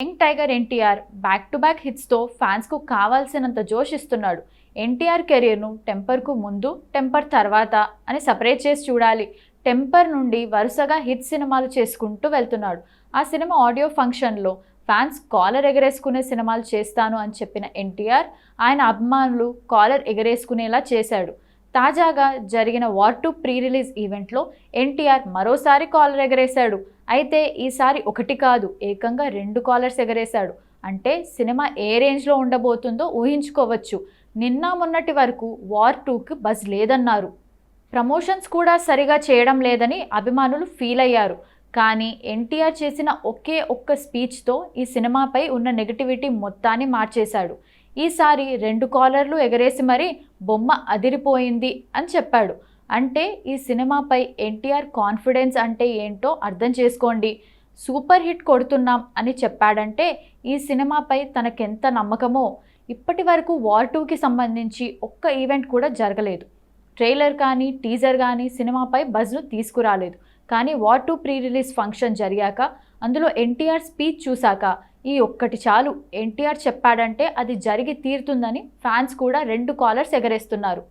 Young tiger NTR back to back హిట్స్తో ఫ్యాన్స్కు కావాల్సినంత జోష్ ఇస్తున్నాడు. ఎన్టీఆర్ కెరీర్ను టెంపర్కు ముందు, టెంపర్ తర్వాత అని సపరేట్ చేసి చూడాలి. టెంపర్ నుండి వరుసగా హిట్ సినిమాలు చేసుకుంటూ వెళ్తున్నాడు. ఆ సినిమా ఆడియో ఫంక్షన్లో ఫ్యాన్స్ కాలర్ ఎగరేసుకునే సినిమాలు చేస్తాను అని చెప్పిన ఎన్టీఆర్ ఆయన అభిమానులు కాలర్ ఎగరేసుకునేలా చేశాడు. తాజాగా జరిగిన వార్ 2 ప్రీ రిలీజ్ ఈవెంట్లో ఎన్టీఆర్ మరోసారి కాలర్ ఎగరేశాడు. అయితే ఈసారి ఒకటి కాదు, ఏకంగా 2 కాలర్స్ ఎగరేశాడు. అంటే సినిమా ఏ రేంజ్లో ఉండబోతుందో ఊహించుకోవచ్చు. నిన్న మొన్నటి వరకు వార్ 2కి బజ్ లేదన్నారు. ప్రమోషన్స్ కూడా సరిగా చేయడం లేదని అభిమానులు ఫీల్ అయ్యారు. కానీ ఎన్టీఆర్ చేసిన ఒకే ఒక్క స్పీచ్తో ఈ సినిమాపై ఉన్న నెగటివిటీ మొత్తాన్ని మార్చేశాడు. ఈసారి 2 కాలర్లు ఎగరేసి మరీ బొమ్మ అదిరిపోయింది అని చెప్పాడు. అంటే ఈ సినిమాపై ఎన్టీఆర్ కాన్ఫిడెన్స్ అంటే ఏంటో అర్థం చేసుకోండి. సూపర్ హిట్ కొడుతున్నాం అని చెప్పాడంటే ఈ సినిమాపై తనకెంత నమ్మకమో. ఇప్పటి వరకు వార్ 2కి సంబంధించి ఒక్క ఈవెంట్ కూడా జరగలేదు. ట్రైలర్ కానీ టీజర్ కానీ సినిమాపై బజ్ను తీసుకురాలేదు. కానీ వార్ 2 ప్రీ రిలీజ్ ఫంక్షన్ జరిగాక అందులో ఎన్టీఆర్ స్పీచ్ చూశాక ఈ ఒక్కటి చాలు, ఎన్టీఆర్ చెప్పాడంటే అది జరిగి తీరుతుందని ఫ్యాన్స్ కూడా 2 కాలర్స్ ఎగరేస్తున్నారు.